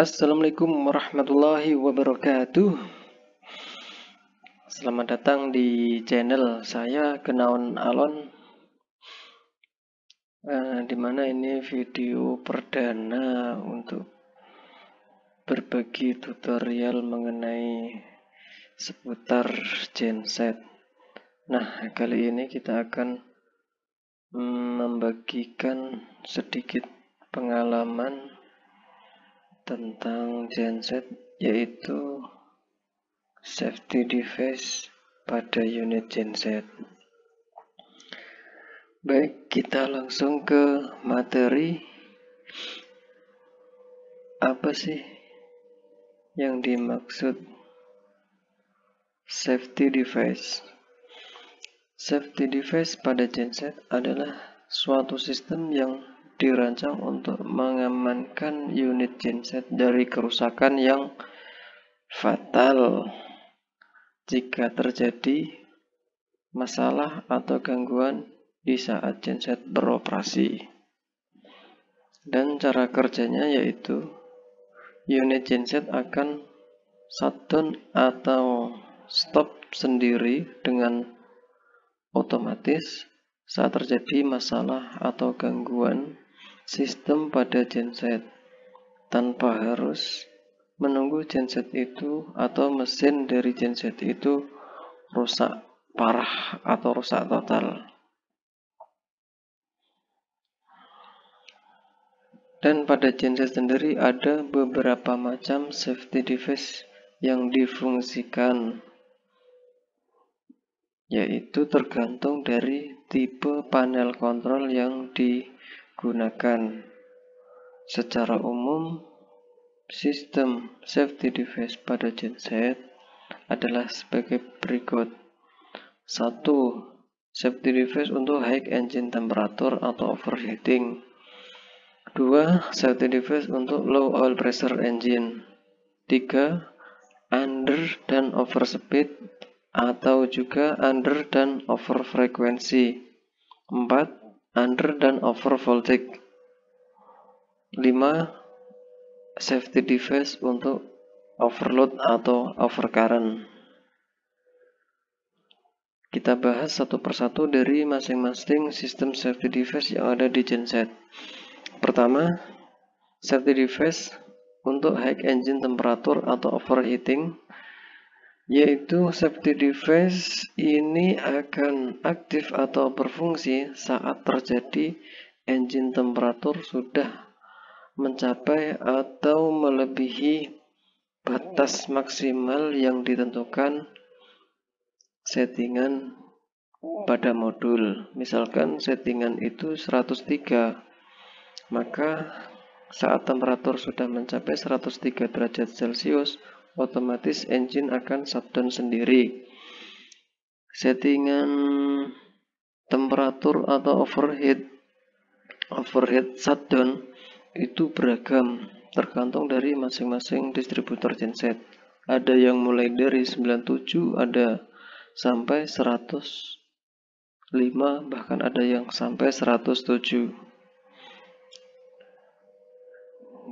Assalamualaikum warahmatullahi wabarakatuh. Selamat datang di channel saya Genawan Alon. Dimana ini video perdana untuk berbagi tutorial mengenai seputar genset. Nah, kali ini kita akan membagikan sedikit pengalaman tentang genset, yaitu safety device pada unit genset. Baik, kita langsung ke materi. Apa sih yang dimaksud safety device? Safety device pada genset adalah suatu sistem yang dirancang untuk mengamankan unit genset dari kerusakan yang fatal jika terjadi masalah atau gangguan di saat genset beroperasi. Dan cara kerjanya yaitu unit genset akan shutdown atau stop sendiri dengan otomatis saat terjadi masalah atau gangguan sistem pada genset, tanpa harus menunggu genset itu atau mesin dari genset itu rusak parah atau rusak total. Dan pada genset sendiri ada beberapa macam safety device yang difungsikan, yaitu tergantung dari tipe panel kontrol yang digunakan. Secara umum, sistem safety device pada genset adalah sebagai berikut. 1. Safety device untuk high engine temperature atau overheating. 2. Safety device untuk low oil pressure engine. 3. Under dan over speed atau juga under dan over frekuensi. 4. Under dan over voltage. 5. Safety device untuk overload atau overcurrent. Kita bahas satu persatu dari masing-masing sistem safety device yang ada di genset. Pertama, safety device untuk high engine temperature atau overheating, yaitu safety device ini akan aktif atau berfungsi saat terjadi engine temperatur sudah mencapai atau melebihi batas maksimal yang ditentukan settingan pada modul. Misalkan settingan itu 103, maka saat temperatur sudah mencapai 103 derajat Celcius, otomatis engine akan shutdown sendiri. Settingan temperatur atau overheat shutdown itu beragam, tergantung dari masing-masing distributor genset. Ada yang mulai dari 97, ada sampai 105, bahkan ada yang sampai 107.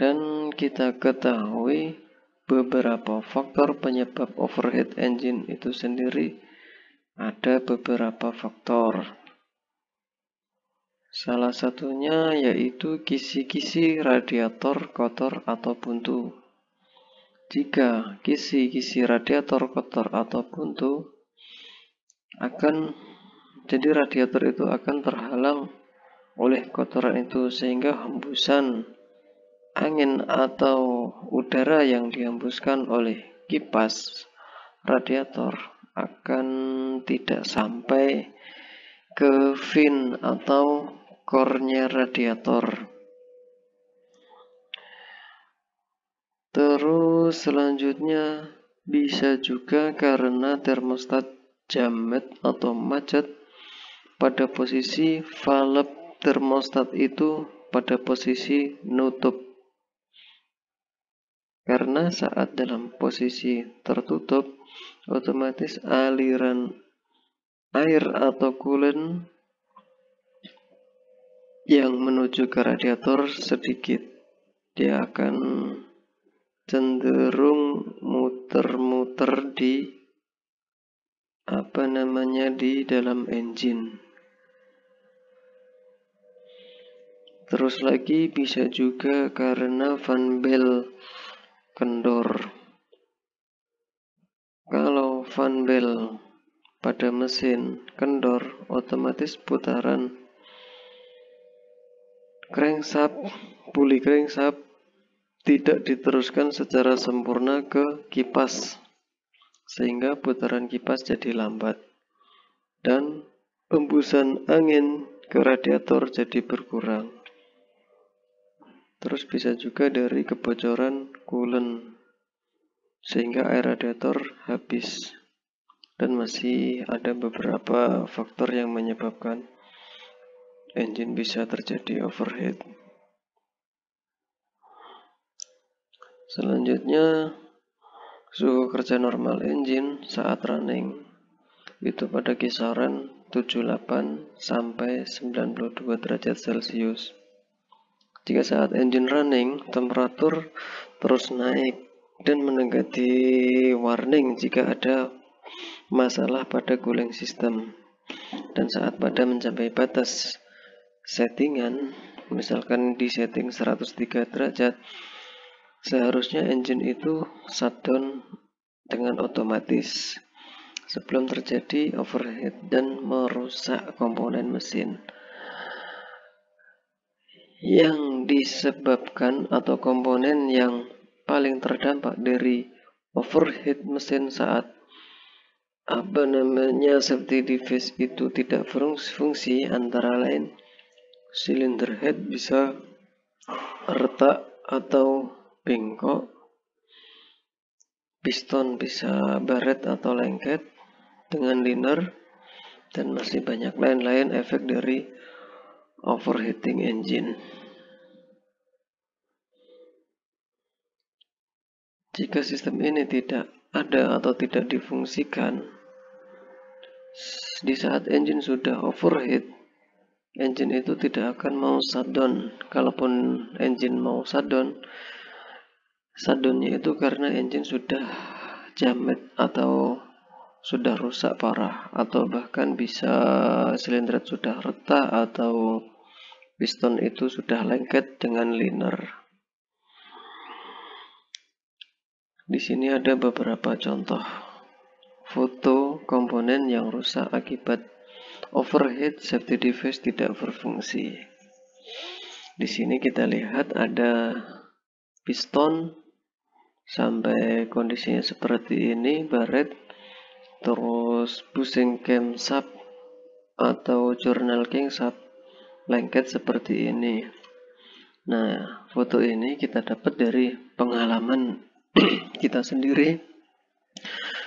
Dan kita ketahui beberapa faktor penyebab overheat engine itu sendiri. Ada beberapa faktor. Salah satunya yaitu kisi-kisi radiator kotor atau buntu. Jika kisi-kisi radiator kotor atau buntu, jadi radiator itu akan terhalang oleh kotoran itu, sehingga hembusan angin atau udara yang dihembuskan oleh kipas radiator akan tidak sampai ke fin atau core-nya radiator. Terus selanjutnya bisa juga karena termostat jamet atau macet pada posisi valve termostat itu pada posisi nutup. Karena saat dalam posisi tertutup, otomatis aliran air atau coolant yang menuju ke radiator sedikit. Dia akan cenderung muter-muter di di dalam engine. Terus lagi bisa juga karena fan belt kendor. Kalau fan belt pada mesin kendor, otomatis putaran pulley crankshaft tidak diteruskan secara sempurna ke kipas, sehingga putaran kipas jadi lambat dan hembusan angin ke radiator jadi berkurang. Terus bisa juga dari kebocoran coolant, sehingga air radiator habis. Dan masih ada beberapa faktor yang menyebabkan engine bisa terjadi overheat. Selanjutnya, suhu kerja normal engine saat running itu pada kisaran 78 sampai 92 derajat Celcius. Jika saat engine running, temperatur terus naik dan mendekati warning jika ada masalah pada cooling system. Dan saat pada mencapai batas settingan, misalkan di setting 103 derajat, seharusnya engine itu shutdown dengan otomatis sebelum terjadi overheat dan merusak komponen mesin. Yang disebabkan atau komponen yang paling terdampak dari overheat mesin saat safety device itu tidak berfungsi, antara lain cylinder head bisa retak atau bengkok, piston bisa baret atau lengket dengan liner, dan masih banyak lain-lain efek dari overheating engine. Jika sistem ini tidak ada atau tidak difungsikan, di saat engine sudah overheat, engine itu tidak akan mau shutdown. Kalaupun engine mau shutdownnya itu karena engine sudah jamet atau sudah rusak parah, atau bahkan bisa silinder sudah retak atau piston itu sudah lengket dengan liner. Di sini ada beberapa contoh foto komponen yang rusak akibat overheat safety device tidak berfungsi. Di sini kita lihat ada piston sampai kondisinya seperti ini, baret, terus bushing camshaft atau journal camshaft lengket seperti ini. Nah, foto ini kita dapat dari pengalaman kita sendiri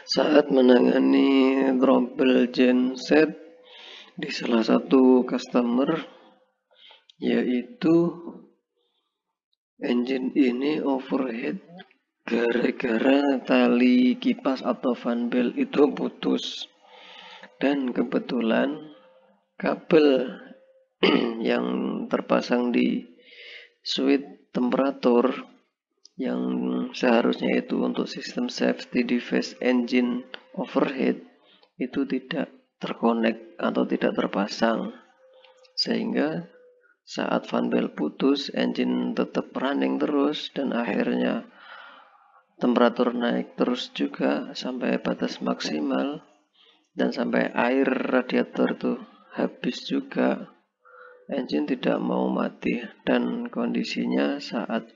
saat menangani trouble genset di salah satu customer, yaitu engine ini overheat gara-gara tali kipas atau fan belt itu putus, dan kebetulan kabel yang terpasang di switch temperatur yang seharusnya itu untuk sistem safety device engine overheat itu tidak terkonek atau tidak terpasang, sehingga saat fan belt putus, engine tetap running terus dan akhirnya temperatur naik terus juga sampai batas maksimal, dan sampai air radiator tuh habis juga. Engine tidak mau mati, dan kondisinya saat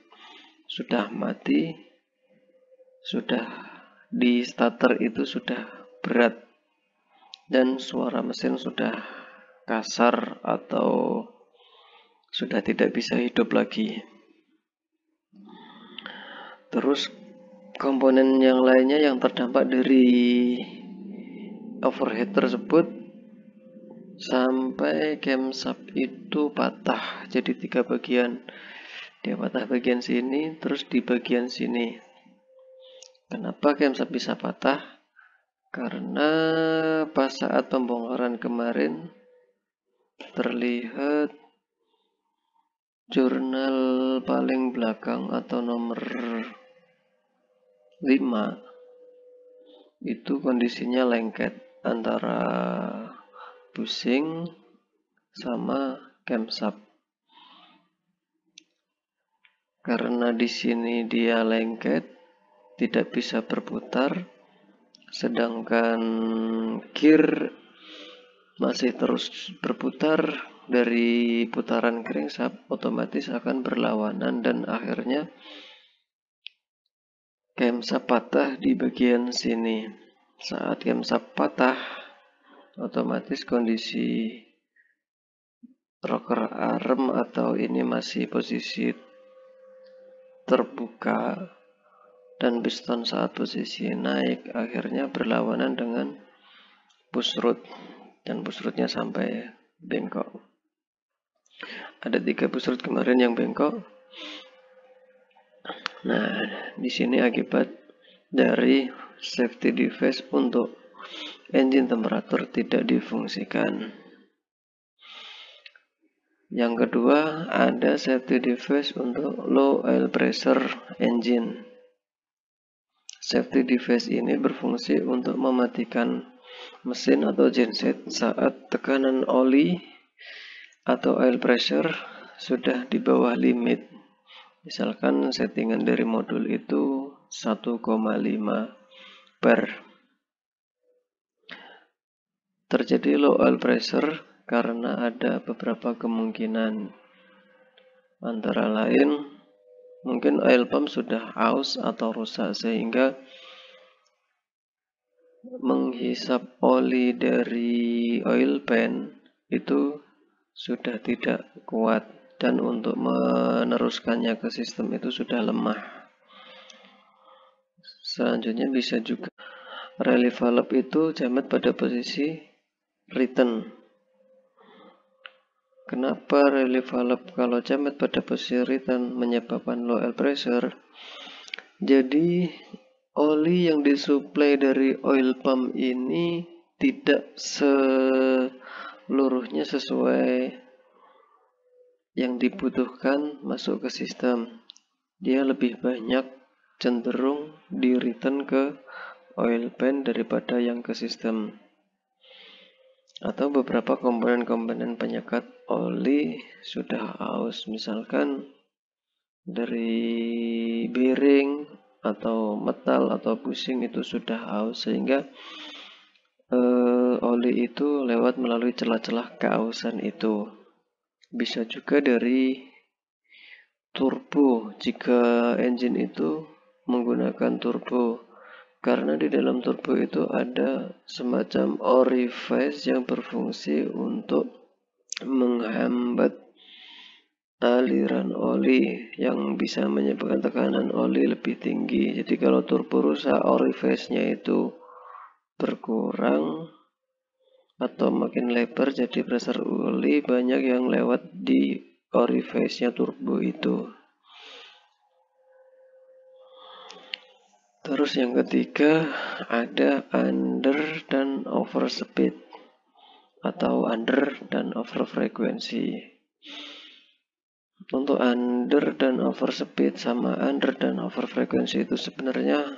sudah mati, sudah di starter itu sudah berat dan suara mesin sudah kasar atau sudah tidak bisa hidup lagi. Terus komponen yang lainnya yang terdampak dari overheat tersebut, sampai camshaft itu patah jadi 3 bagian. Dia patah bagian sini, terus di bagian sini. Kenapa camshaft bisa patah? Karena pas saat pembongkaran kemarin terlihat jurnal paling belakang atau nomor itu kondisinya lengket antara busing sama camshaft. Karena di sini dia lengket, tidak bisa berputar, sedangkan gear masih terus berputar dari putaran crankshaft, otomatis akan berlawanan dan akhirnya camshaft patah di bagian sini. Saat camshaft patah, otomatis kondisi rocker arm atau ini masih posisi terbuka dan piston saat posisi naik akhirnya berlawanan dengan push rod dan push rodnya sampai bengkok. Ada 3 push rod kemarin yang bengkok. Nah, di sini akibat dari safety device untuk engine temperatur tidak difungsikan. Yang kedua, ada safety device untuk low oil pressure engine. Safety device ini berfungsi untuk mematikan mesin atau genset saat tekanan oli atau oil pressure sudah di bawah limit. Misalkan settingan dari modul itu 1,5 bar. Terjadi low oil pressure karena ada beberapa kemungkinan, antara lain mungkin oil pump sudah aus atau rusak sehingga menghisap oli dari oil pan itu sudah tidak kuat dan untuk meneruskannya ke sistem itu sudah lemah. Selanjutnya bisa juga relief valve itu jamet pada posisi return. Kenapa relief valve kalau jamet pada posisi return menyebabkan low oil pressure? Jadi oli yang disuplai dari oil pump ini tidak seluruhnya sesuai yang dibutuhkan masuk ke sistem. Dia lebih banyak cenderung di return ke oil pan daripada yang ke sistem. Atau beberapa komponen-komponen penyekat oli sudah aus, misalkan dari bearing atau metal atau bushing itu sudah aus sehingga oli itu lewat melalui celah-celah keausan itu. Bisa juga dari turbo jika engine itu menggunakan turbo. Karena di dalam turbo itu ada semacam orifice yang berfungsi untuk menghambat aliran oli yang bisa menyebabkan tekanan oli lebih tinggi. Jadi kalau turbo rusak, orifice-nya itu berkurang atau makin lebar, jadi pressure oli banyak yang lewat di orifice-nya turbo itu. Terus yang ketiga ada under dan over speed atau under dan over frekuensi. Untuk under dan over speed sama under dan over frekuensi itu sebenarnya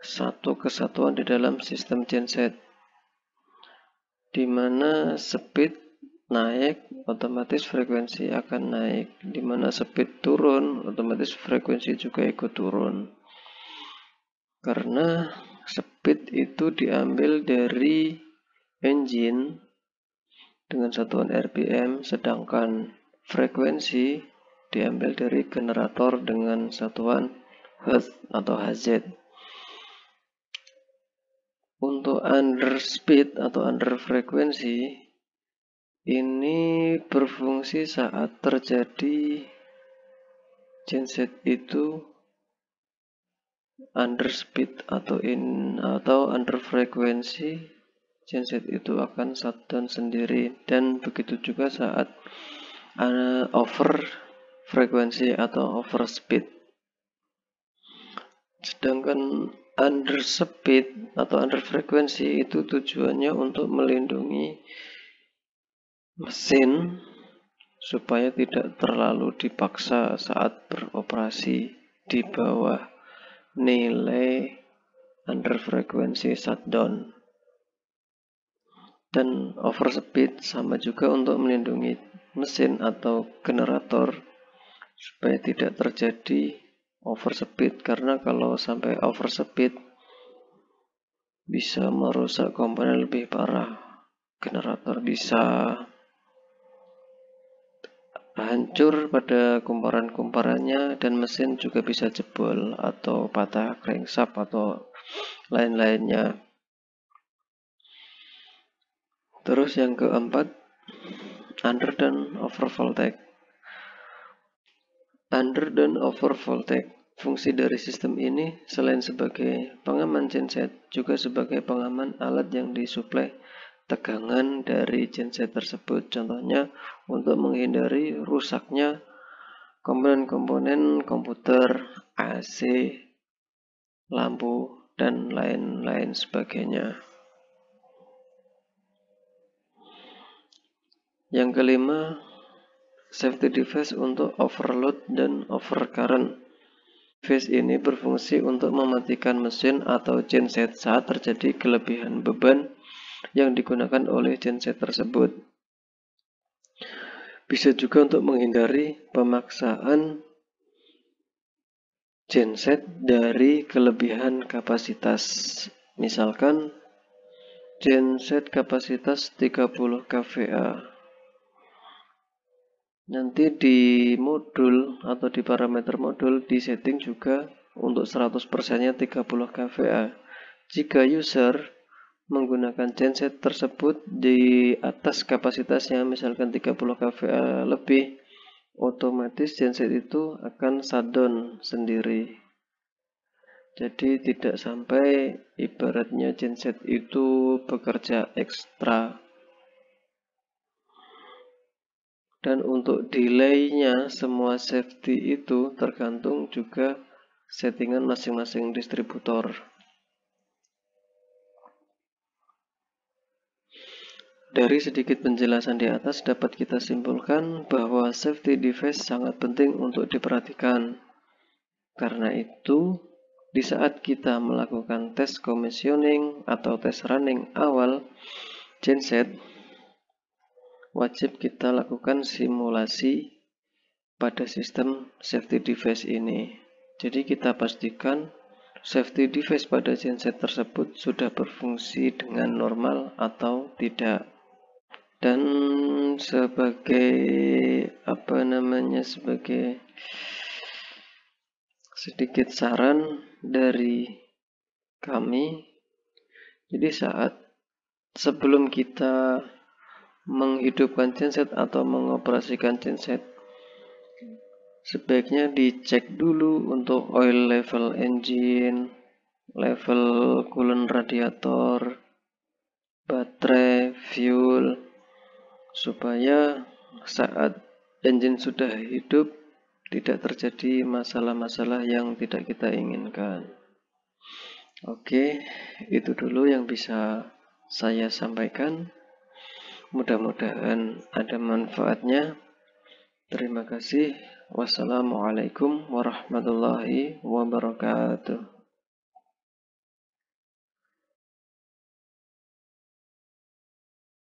satu kesatuan di dalam sistem genset, di mana speed naik otomatis frekuensi akan naik, di mana speed turun otomatis frekuensi juga ikut turun. Karena speed itu diambil dari engine dengan satuan RPM, sedangkan frekuensi diambil dari generator dengan satuan Hertz atau Hz. Untuk under speed atau under frekuensi ini berfungsi saat terjadi genset itu under speed atau under frekuensi, genset itu akan shutdown sendiri, dan begitu juga saat over frekuensi atau over speed. Sedangkan under speed atau under frekuensi itu tujuannya untuk melindungi mesin supaya tidak terlalu dipaksa saat beroperasi di bawah nilai under frequency shutdown. Dan overspeed sama juga untuk melindungi mesin atau generator supaya tidak terjadi overspeed, karena kalau sampai overspeed bisa merusak komponen lebih parah. Generator bisa hancur pada kumparan-kumparannya dan mesin juga bisa jebol atau patah crankshaft atau lain-lainnya. Terus yang keempat, under dan over voltage. Under dan over voltage, fungsi dari sistem ini selain sebagai pengaman genset juga sebagai pengaman alat yang disuplai tegangan dari genset tersebut. Contohnya untuk menghindari rusaknya komponen-komponen komputer, AC, lampu, dan lain-lain sebagainya. Yang kelima, safety device untuk overload dan overcurrent. Device ini berfungsi untuk mematikan mesin atau genset saat terjadi kelebihan beban yang digunakan oleh genset tersebut. Bisa juga untuk menghindari pemaksaan genset dari kelebihan kapasitas. Misalkan genset kapasitas 30 kVA. Nanti di modul atau di parameter modul disetting juga untuk 100%-nya 30 kVA. Jika user menggunakan genset tersebut di atas kapasitasnya, misalkan 30 kVA lebih, otomatis genset itu akan shutdown sendiri. Jadi tidak sampai ibaratnya genset itu bekerja ekstra. Dan untuk delay-nya semua safety itu tergantung juga settingan masing-masing distributor. Dari sedikit penjelasan di atas dapat kita simpulkan bahwa safety device sangat penting untuk diperhatikan. Karena itu, di saat kita melakukan tes commissioning atau tes running awal genset, wajib kita lakukan simulasi pada sistem safety device ini. Jadi kita pastikan safety device pada genset tersebut sudah berfungsi dengan normal atau tidak. Dan sebagai sebagai sedikit saran dari kami, jadi sebelum kita menghidupkan genset atau mengoperasikan genset, sebaiknya dicek dulu untuk oil level engine, level coolant radiator, baterai, fuel, supaya saat engine sudah hidup tidak terjadi masalah-masalah yang tidak kita inginkan. Oke, itu dulu yang bisa saya sampaikan. Mudah-mudahan ada manfaatnya. Terima kasih. Wassalamualaikum warahmatullahi wabarakatuh.